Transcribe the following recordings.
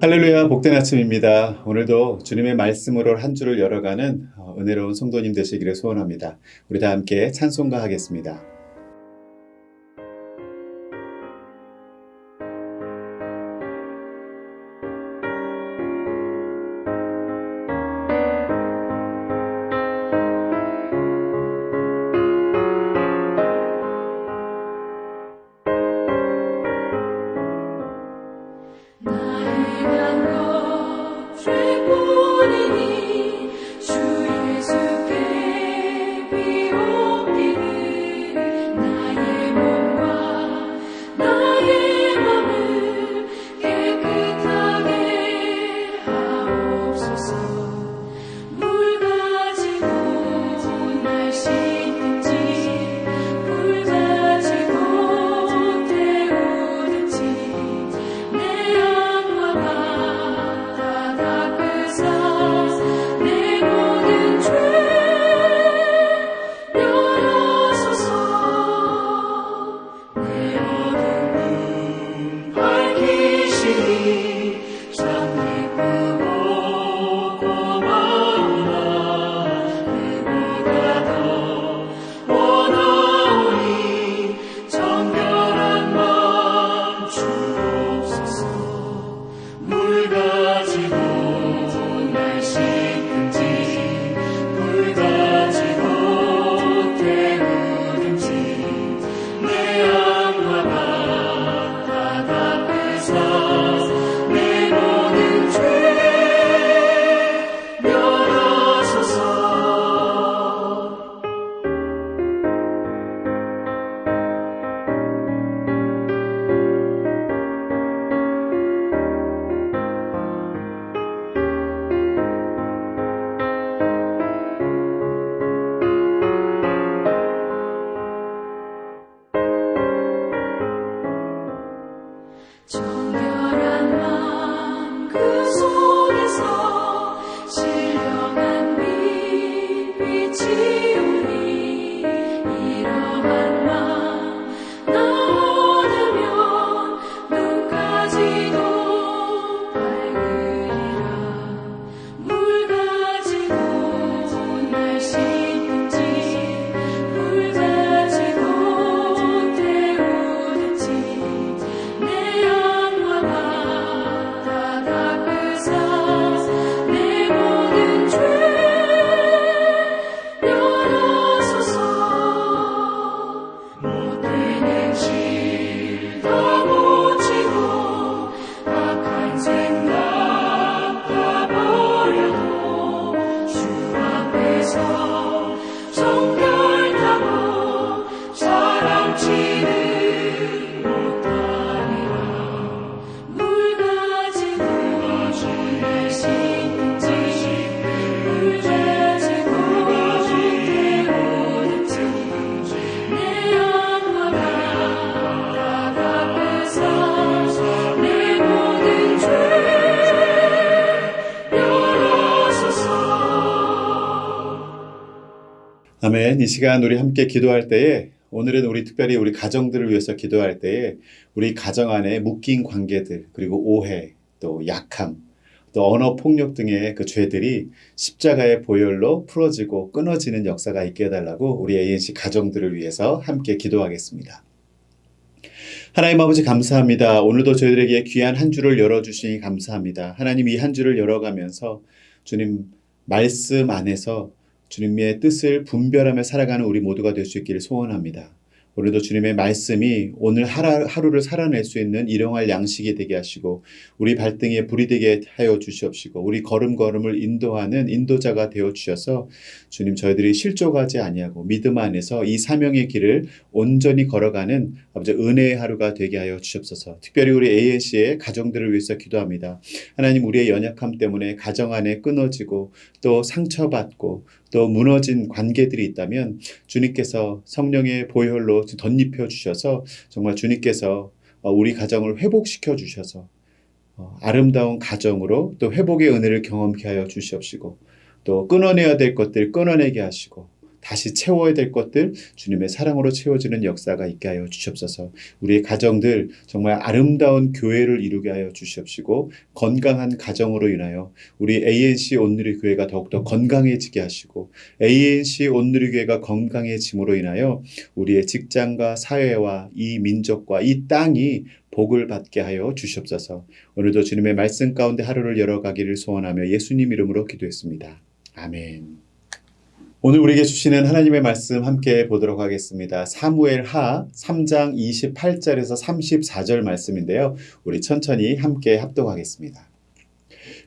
할렐루야, 복된 아침입니다. 오늘도 주님의 말씀으로 한 주를 열어가는 은혜로운 성도님 되시기를 소원합니다. 우리 다 함께 찬송가 하겠습니다. 아멘. 이 시간 우리 함께 기도할 때에 오늘은 특별히 우리 가정들을 위해서 기도할 때에 우리 가정 안에 묶인 관계들 그리고 오해 또 약함 또 언어 폭력 등의 그 죄들이 십자가의 보혈로 풀어지고 끊어지는 역사가 있게 해달라고 우리 ANC 가정들을 위해서 함께 기도하겠습니다. 하나님 아버지 감사합니다. 오늘도 저희들에게 귀한 한 주를 열어주시니 감사합니다. 하나님 이 한 주를 열어가면서 주님 말씀 안에서 주님의 뜻을 분별하며 살아가는 우리 모두가 될 수 있기를 소원합니다. 오늘도 주님의 말씀이 오늘 하루를 살아낼 수 있는 일용할 양식이 되게 하시고 우리 발등에 불이 되게 하여 주시옵시고 우리 걸음걸음을 인도하는 인도자가 되어 주셔서 주님 저희들이 실족하지 아니하고 믿음 안에서 이 사명의 길을 온전히 걸어가는 아버지 은혜의 하루가 되게 하여 주시옵소서. 특별히 우리 ANC의 가정들을 위해서 기도합니다. 하나님 우리의 연약함 때문에 가정 안에 끊어지고 또 상처받고 또 무너진 관계들이 있다면 주님께서 성령의 보혈로 덧입혀 주셔서 정말 주님께서 우리 가정을 회복시켜 주셔서 아름다운 가정으로 또 회복의 은혜를 경험케 하여 주시옵시고 또 끊어내야 될 것들 끊어내게 하시고 다시 채워야 될 것들 주님의 사랑으로 채워지는 역사가 있게 하여 주시옵소서. 우리의 가정들 정말 아름다운 교회를 이루게 하여 주시옵시고 건강한 가정으로 인하여 우리 ANC 온누리 교회가 더욱더 건강해지게 하시고 ANC 온누리 교회가 건강해짐으로 인하여 우리의 직장과 사회와 이 민족과 이 땅이 복을 받게 하여 주시옵소서. 오늘도 주님의 말씀 가운데 하루를 열어가기를 소원하며 예수님 이름으로 기도했습니다. 아멘. 오늘 우리에게 주시는 하나님의 말씀 함께 보도록 하겠습니다. 사무엘하 3장 28절에서 34절 말씀인데요. 우리 천천히 함께 합독하겠습니다.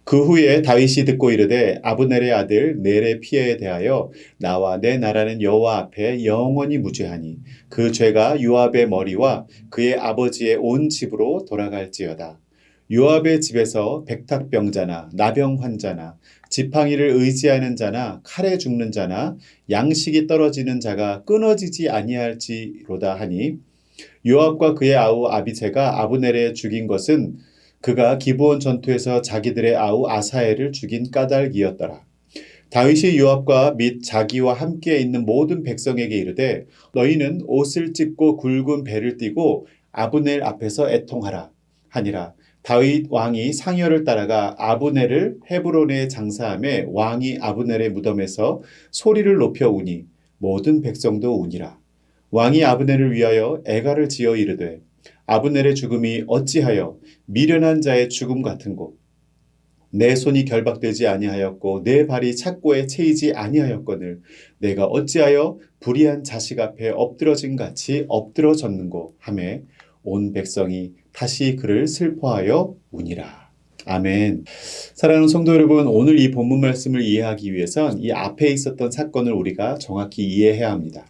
그 후에 다윗이 듣고 이르되 아브넬의 아들 넬의 피해에 대하여 나와 내 나라는 여호와 앞에 영원히 무죄하니 그 죄가 요압의 머리와 그의 아버지의 온 집으로 돌아갈지어다. 요압의 집에서 백탁병자나 나병 환자나 지팡이를 의지하는 자나 칼에 죽는 자나 양식이 떨어지는 자가 끊어지지 아니할지로다 하니 요압과 그의 아우 아비새가 아브넬을 죽인 것은 그가 기브온 전투에서 자기들의 아우 아사엘을 죽인 까닭이었더라. 다윗이 요압과 및 자기와 함께 있는 모든 백성에게 이르되 너희는 옷을 찢고 굵은 배를 띠고 아브넬 앞에서 애통하라 하니라. 다윗 왕이 상여를 따라가 아브넬을 헤브론에 장사하매 왕이 아브넬의 무덤에서 소리를 높여 우니 모든 백성도 우니라. 왕이 아브넬을 위하여 애가를 지어 이르되 아브넬의 죽음이 어찌하여 미련한 자의 죽음 같은고 내 손이 결박되지 아니하였고 내 발이 착고에 채이지 아니하였거늘 내가 어찌하여 불의한 자식 앞에 엎드러진 같이 엎드러졌는고 하매 온 백성이 다시 그를 슬퍼하여 우니라. 아멘. 사랑하는 성도 여러분, 오늘 이 본문 말씀을 이해하기 위해선 이 앞에 있었던 사건을 우리가 정확히 이해해야 합니다.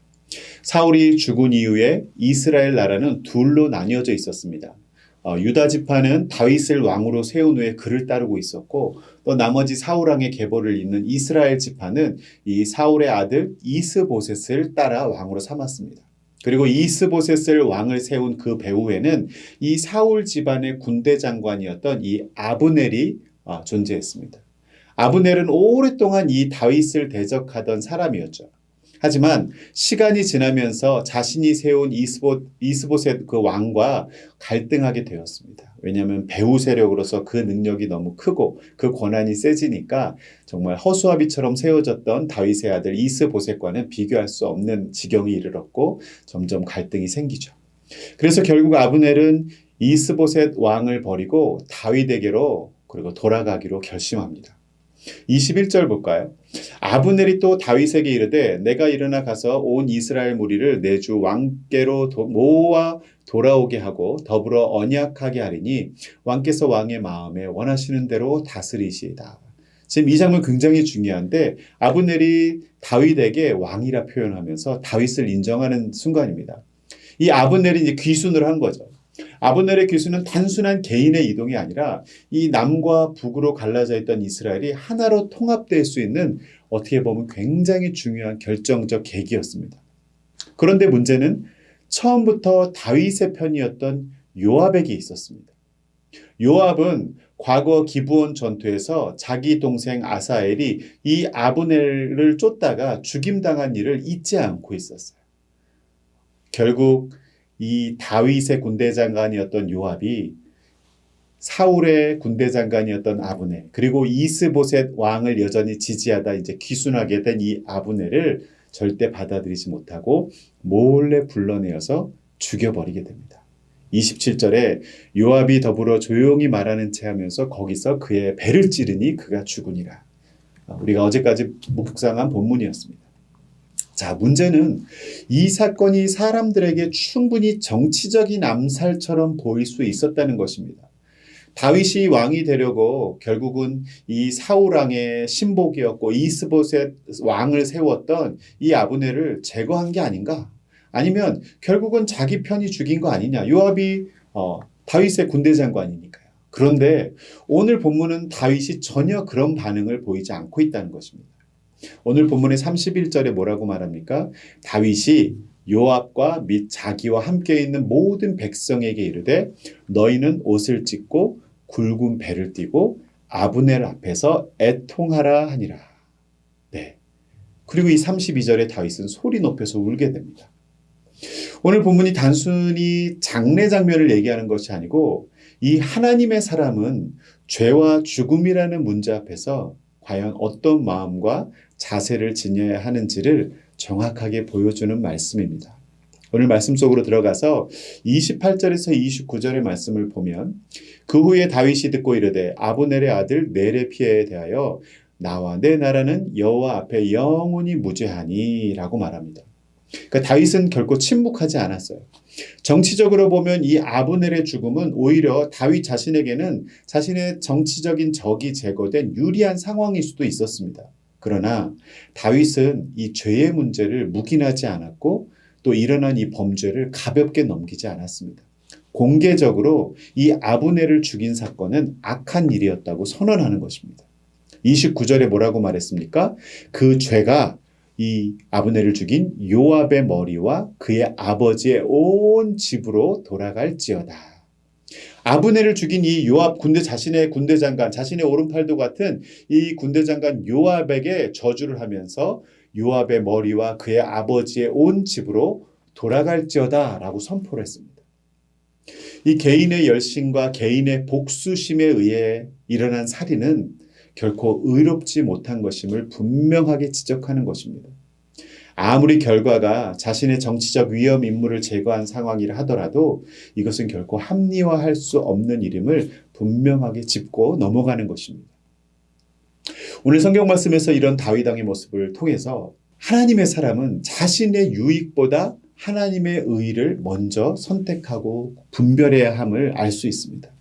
사울이 죽은 이후에 이스라엘 나라는 둘로 나뉘어져 있었습니다. 유다 지파는 다윗을 왕으로 세운 후에 그를 따르고 있었고 또 나머지 사울 왕의 계보를 잇는 이스라엘 지파는 이 사울의 아들 이스보셋을 따라 왕으로 삼았습니다. 그리고 이스보셋을 왕을 세운 그 배후에는 이 사울 집안의 군대 장관이었던 이 아브넬이 존재했습니다. 아브넬은 오랫동안 이 다윗을 대적하던 사람이었죠. 하지만 시간이 지나면서 자신이 세운 이스보셋 그 왕과 갈등하게 되었습니다. 왜냐하면 배후 세력으로서 그 능력이 너무 크고 그 권한이 세지니까 정말 허수아비처럼 세워졌던 다윗의 아들 이스보셋과는 비교할 수 없는 지경에 이르렀고 점점 갈등이 생기죠. 그래서 결국 아브넬은 이스보셋 왕을 버리고 다윗에게로 그리고 돌아가기로 결심합니다. 21절 볼까요? 아브넬이 또 다윗에게 이르되 내가 일어나 가서 온 이스라엘 무리를 내 주 왕께로 모아 돌아오게 하고 더불어 언약하게 하리니 왕께서 왕의 마음에 원하시는 대로 다스리시이다. 지금 이 장면 굉장히 중요한데 아브넬이 다윗에게 왕이라 표현하면서 다윗을 인정하는 순간입니다. 이 아브넬이 이제 귀순을 한 거죠. 아브넬의 귀순은 단순한 개인의 이동이 아니라 이 남과 북으로 갈라져 있던 이스라엘이 하나로 통합될 수 있는 어떻게 보면 굉장히 중요한 결정적 계기였습니다. 그런데 문제는 처음부터 다윗의 편이었던 요압에게 있었습니다. 요압은 과거 기브온 전투에서 자기 동생 아사엘이 이 아브넬을 쫓다가 죽임당한 일을 잊지 않고 있었어요. 결국 이 다윗의 군대 장관이었던 요압이 사울의 군대 장관이었던 아브넬 그리고 이스보셋 왕을 여전히 지지하다 이제 귀순하게 된 이 아브넬을 절대 받아들이지 못하고 몰래 불러내어서 죽여버리게 됩니다. 27절에 요압이 더불어 조용히 말하는 채 하면서 거기서 그의 배를 찌르니 그가 죽으니라. 우리가 어제까지 묵상한 본문이었습니다. 자, 문제는 이 사건이 사람들에게 충분히 정치적인 암살처럼 보일 수 있었다는 것입니다. 다윗이 왕이 되려고 결국은 이 사울 왕의 신복이었고 이스보셋 왕을 세웠던 이 아브넬을 제거한 게 아닌가? 아니면 결국은 자기 편이 죽인 거 아니냐? 요압이 다윗의 군대 장관이니까요. 그런데 오늘 본문은 다윗이 전혀 그런 반응을 보이지 않고 있다는 것입니다. 오늘 본문의 31절에 뭐라고 말합니까? 다윗이 요압과 및 자기와 함께 있는 모든 백성에게 이르되 너희는 옷을 찢고 굵은 배를 띠고 아브넬 앞에서 애통하라 하니라. 네. 그리고 이 32절에 다윗은 소리 높여서 울게 됩니다. 오늘 본문이 단순히 장례 장면을 얘기하는 것이 아니고 이 하나님의 사람은 죄와 죽음이라는 문제 앞에서 과연 어떤 마음과 자세를 지녀야 하는지를 정확하게 보여주는 말씀입니다. 오늘 말씀 속으로 들어가서 28절에서 29절의 말씀을 보면 그 후에 다윗이 듣고 이르되 아브넬의 아들 넬의 피해에 대하여 나와 내 나라는 여호와 앞에 영원히 무죄하니 라고 말합니다. 그러니까 다윗은 결코 침묵하지 않았어요. 정치적으로 보면 이 아브넬의 죽음은 오히려 다윗 자신에게는 자신의 정치적인 적이 제거된 유리한 상황일 수도 있었습니다. 그러나 다윗은 이 죄의 문제를 묵인하지 않았고 또 일어난 이 범죄를 가볍게 넘기지 않았습니다. 공개적으로 이 아브넬을 죽인 사건은 악한 일이었다고 선언하는 것입니다. 29절에 뭐라고 말했습니까? 그 죄가 이 아브넬을 죽인 요압의 머리와 그의 아버지의 온 집으로 돌아갈지어다. 아브넬을 죽인 이 요압 자신의 군대 장관, 자신의 오른팔도 같은 이 군대 장관 요압에게 저주를 하면서 요압의 머리와 그의 아버지의 온 집으로 돌아갈지어다 라고 선포를 했습니다. 이 개인의 열심과 개인의 복수심에 의해 일어난 살인은 결코 의롭지 못한 것임을 분명하게 지적하는 것입니다. 아무리 결과가 자신의 정치적 위험 인물을 제거한 상황이라 하더라도 이것은 결코 합리화할 수 없는 일임을 분명하게 짚고 넘어가는 것입니다. 오늘 성경 말씀에서 이런 다윗 왕의 모습을 통해서 하나님의 사람은 자신의 유익보다 하나님의 의를 먼저 선택하고 분별해야 함을 알 수 있습니다.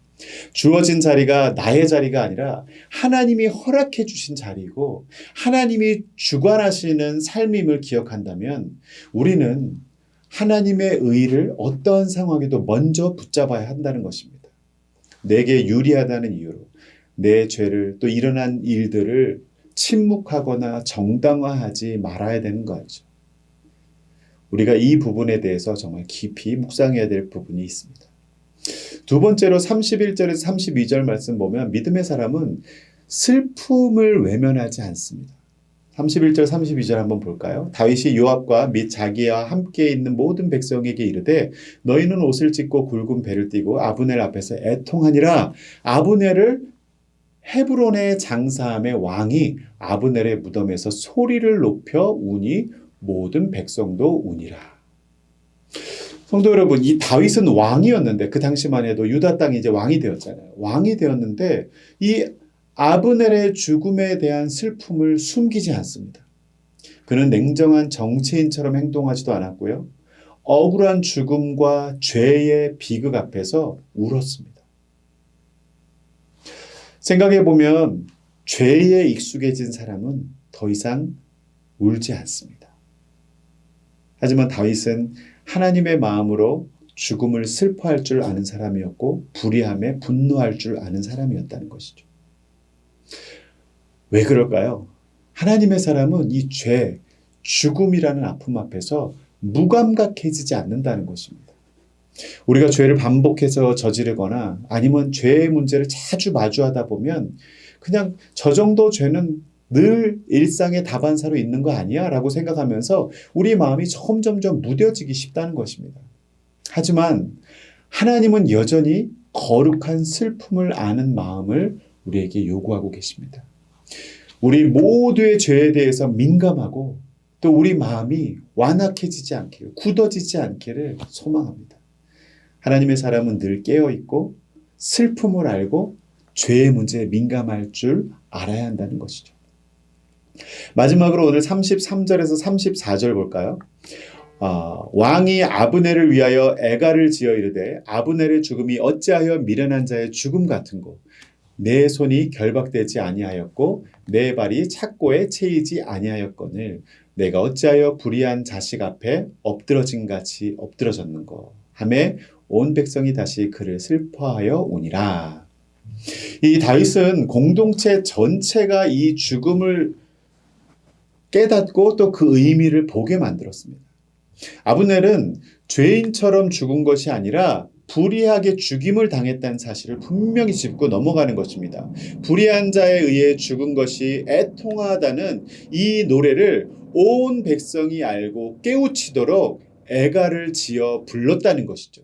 주어진 자리가 나의 자리가 아니라 하나님이 허락해 주신 자리이고 하나님이 주관하시는 삶임을 기억한다면 우리는 하나님의 의를 어떠한 상황에도 먼저 붙잡아야 한다는 것입니다. 내게 유리하다는 이유로 내 죄를 또 일어난 일들을 침묵하거나 정당화하지 말아야 되는 거죠. 우리가 이 부분에 대해서 정말 깊이 묵상해야 될 부분이 있습니다. 두 번째로 31절에서 32절 말씀 보면 믿음의 사람은 슬픔을 외면하지 않습니다. 31절 32절 한번 볼까요? 다윗이 요압과 및 자기와 함께 있는 모든 백성에게 이르되 너희는 옷을 찢고 굵은 배를 띠고 아브넬 앞에서 애통하니라. 아브넬을 헤브론의 장사함의 왕이 아브넬의 무덤에서 소리를 높여 우니 모든 백성도 우니라. 성도 여러분, 이 다윗은 왕이었는데 그 당시만 해도 유다 땅이 이제 왕이 되었잖아요. 왕이 되었는데 이 아브넬의 죽음에 대한 슬픔을 숨기지 않습니다. 그는 냉정한 정치인처럼 행동하지도 않았고요. 억울한 죽음과 죄의 비극 앞에서 울었습니다. 생각해보면 죄에 익숙해진 사람은 더 이상 울지 않습니다. 하지만 다윗은 하나님의 마음으로 죽음을 슬퍼할 줄 아는 사람이었고 불의함에 분노할 줄 아는 사람이었다는 것이죠. 왜 그럴까요? 하나님의 사람은 이 죄, 죽음이라는 아픔 앞에서 무감각해지지 않는다는 것입니다. 우리가 죄를 반복해서 저지르거나 아니면 죄의 문제를 자주 마주하다 보면 그냥 저 정도 죄는 늘 일상의 다반사로 있는 거 아니야? 라고 생각하면서 우리 마음이 점점점 무뎌지기 쉽다는 것입니다. 하지만 하나님은 여전히 거룩한 슬픔을 아는 마음을 우리에게 요구하고 계십니다. 우리 모두의 죄에 대해서 민감하고 또 우리 마음이 완악해지지 않기를, 굳어지지 않기를 소망합니다. 하나님의 사람은 늘 깨어있고 슬픔을 알고 죄의 문제에 민감할 줄 알아야 한다는 것이죠. 마지막으로 오늘 33절에서 34절 볼까요? 왕이 아브넬을 위하여 애가를 지어 이르되 아브넬의 죽음이 어찌하여 미련한 자의 죽음 같은고 내 손이 결박되지 아니하였고 내 발이 착고에 채이지 아니하였거늘 내가 어찌하여 불의한 자식 앞에 엎드러진 같이 엎드러졌는고 하매 온 백성이 다시 그를 슬퍼하여 오니라. 이 다윗은 공동체 전체가 이 죽음을 깨닫고 또 그 의미를 보게 만들었습니다. 아브넬은 죄인처럼 죽은 것이 아니라 불의하게 죽임을 당했다는 사실을 분명히 짚고 넘어가는 것입니다. 불의한 자에 의해 죽은 것이 애통하다는 이 노래를 온 백성이 알고 깨우치도록 애가를 지어 불렀다는 것이죠.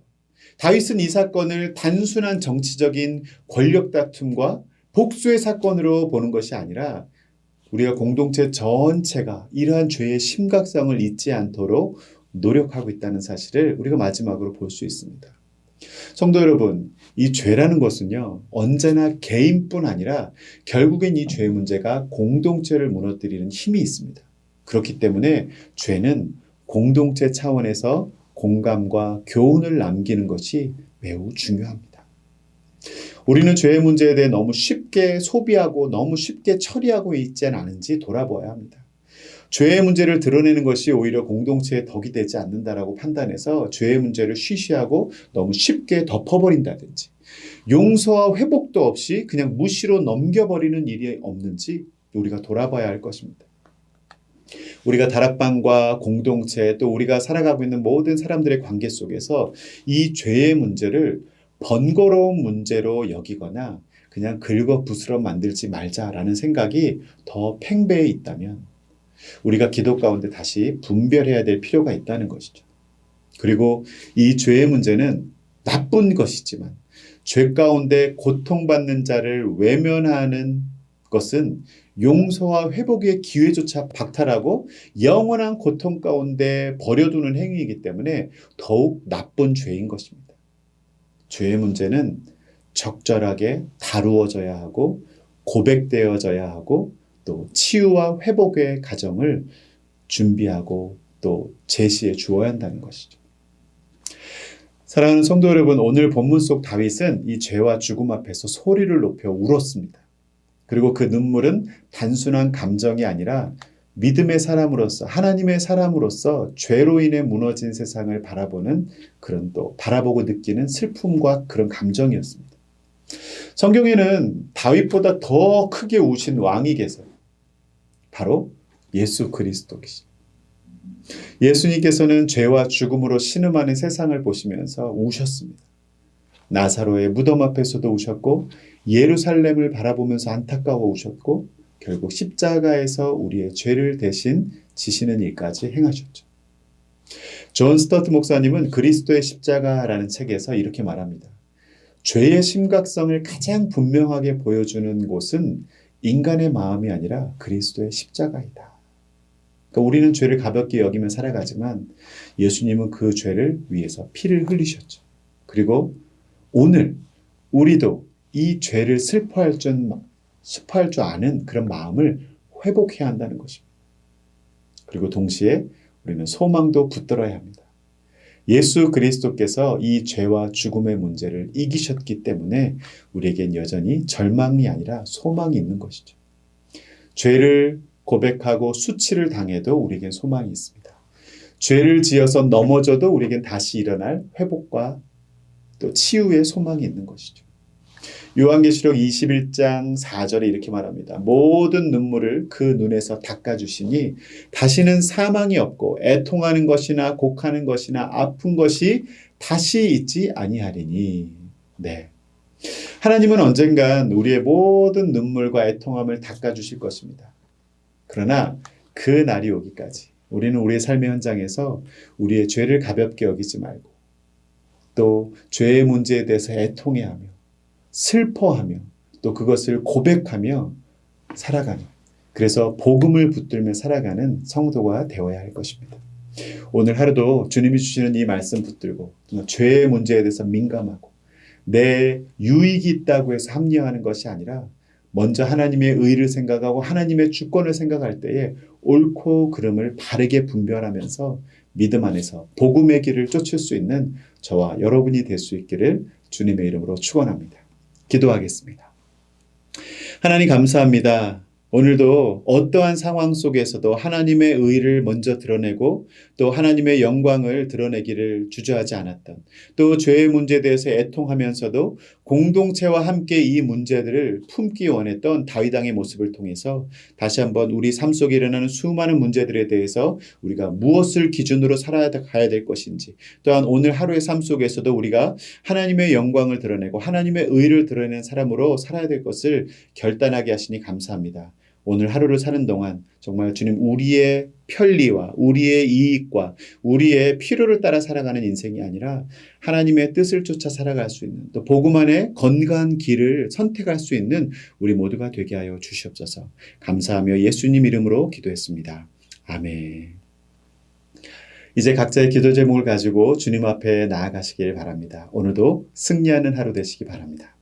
다윗은 이 사건을 단순한 정치적인 권력 다툼과 복수의 사건으로 보는 것이 아니라 우리가 공동체 전체가 이러한 죄의 심각성을 잊지 않도록 노력하고 있다는 사실을 우리가 마지막으로 볼 수 있습니다. 성도 여러분, 이 죄라는 것은요, 언제나 개인뿐 아니라 결국엔 이 죄 문제가 공동체를 무너뜨리는 힘이 있습니다. 그렇기 때문에 죄는 공동체 차원에서 공감과 교훈을 남기는 것이 매우 중요합니다. 우리는 죄의 문제에 대해 너무 쉽게 소비하고 너무 쉽게 처리하고 있지 않은지 돌아보아야 합니다. 죄의 문제를 드러내는 것이 오히려 공동체의 덕이 되지 않는다라고 판단해서 죄의 문제를 쉬쉬하고 너무 쉽게 덮어버린다든지 용서와 회복도 없이 그냥 무시로 넘겨버리는 일이 없는지 우리가 돌아봐야 할 것입니다. 우리가 다락방과 공동체 또 우리가 살아가고 있는 모든 사람들의 관계 속에서 이 죄의 문제를 번거로운 문제로 여기거나 그냥 긁어 부스럼 만들지 말자라는 생각이 더 팽배해 있다면 우리가 기도 가운데 다시 분별해야 될 필요가 있다는 것이죠. 그리고 이 죄의 문제는 나쁜 것이지만 죄 가운데 고통받는 자를 외면하는 것은 용서와 회복의 기회조차 박탈하고 영원한 고통 가운데 버려두는 행위이기 때문에 더욱 나쁜 죄인 것입니다. 죄의 문제는 적절하게 다루어져야 하고 고백되어져야 하고 또 치유와 회복의 과정을 준비하고 또 제시해 주어야 한다는 것이죠. 사랑하는 성도 여러분, 오늘 본문 속 다윗은 이 죄와 죽음 앞에서 소리를 높여 울었습니다. 그리고 그 눈물은 단순한 감정이 아니라 믿음의 사람으로서 하나님의 사람으로서 죄로 인해 무너진 세상을 바라보는 그런 또 바라보고 느끼는 슬픔과 그런 감정이었습니다. 성경에는 다윗보다 더 크게 우신 왕이 계세요. 바로 예수 그리스도이십니다. 예수님께서는 죄와 죽음으로 신음하는 세상을 보시면서 우셨습니다. 나사로의 무덤 앞에서도 우셨고 예루살렘을 바라보면서 안타까워 우셨고 결국 십자가에서 우리의 죄를 대신 지시는 일까지 행하셨죠. 존 스터트 목사님은 그리스도의 십자가라는 책에서 이렇게 말합니다. 죄의 심각성을 가장 분명하게 보여주는 곳은 인간의 마음이 아니라 그리스도의 십자가이다. 그러니까 우리는 죄를 가볍게 여기며 살아가지만 예수님은 그 죄를 위해서 피를 흘리셨죠. 그리고 오늘 우리도 이 죄를 슬퍼할 줄 아는 그런 마음을 회복해야 한다는 것입니다. 그리고 동시에 우리는 소망도 붙들어야 합니다. 예수 그리스도께서 이 죄와 죽음의 문제를 이기셨기 때문에 우리에겐 여전히 절망이 아니라 소망이 있는 것이죠. 죄를 고백하고 수치를 당해도 우리에겐 소망이 있습니다. 죄를 지어서 넘어져도 우리에겐 다시 일어날 회복과 또 치유의 소망이 있는 것이죠. 요한계시록 21장 4절에 이렇게 말합니다. 모든 눈물을 그 눈에서 닦아주시니 다시는 사망이 없고 애통하는 것이나 곡하는 것이나 아픈 것이 다시 있지 아니하리니. 네. 하나님은 언젠간 우리의 모든 눈물과 애통함을 닦아주실 것입니다. 그러나 그 날이 오기까지 우리는 우리의 삶의 현장에서 우리의 죄를 가볍게 여기지 말고 또 죄의 문제에 대해서 애통해하며 슬퍼하며 또 그것을 고백하며 살아가는, 그래서 복음을 붙들며 살아가는 성도가 되어야 할 것입니다. 오늘 하루도 주님이 주시는 이 말씀 붙들고 죄의 문제에 대해서 민감하고 내 유익이 있다고 해서 합리화하는 것이 아니라 먼저 하나님의 의를 생각하고 하나님의 주권을 생각할 때에 옳고 그름을 바르게 분별하면서 믿음 안에서 복음의 길을 쫓을 수 있는 저와 여러분이 될 수 있기를 주님의 이름으로 축원합니다. 기도하겠습니다. 하나님 감사합니다. 오늘도 어떠한 상황 속에서도 하나님의 의를 먼저 드러내고 또 하나님의 영광을 드러내기를 주저하지 않았던, 또 죄의 문제에 대해서 애통하면서도 공동체와 함께 이 문제들을 품기 원했던 다윗 왕의 모습을 통해서 다시 한번 우리 삶 속에 일어나는 수많은 문제들에 대해서 우리가 무엇을 기준으로 살아가야 될 것인지, 또한 오늘 하루의 삶 속에서도 우리가 하나님의 영광을 드러내고 하나님의 의를 드러내는 사람으로 살아야 될 것을 결단하게 하시니 감사합니다. 오늘 하루를 사는 동안 정말 주님, 우리의 편리와 우리의 이익과 우리의 필요를 따라 살아가는 인생이 아니라 하나님의 뜻을 쫓아 살아갈 수 있는, 또 복음 안에 건강한 길을 선택할 수 있는 우리 모두가 되게 하여 주시옵소서. 감사하며 예수님 이름으로 기도했습니다. 아멘. 이제 각자의 기도 제목을 가지고 주님 앞에 나아가시길 바랍니다. 오늘도 승리하는 하루 되시기 바랍니다.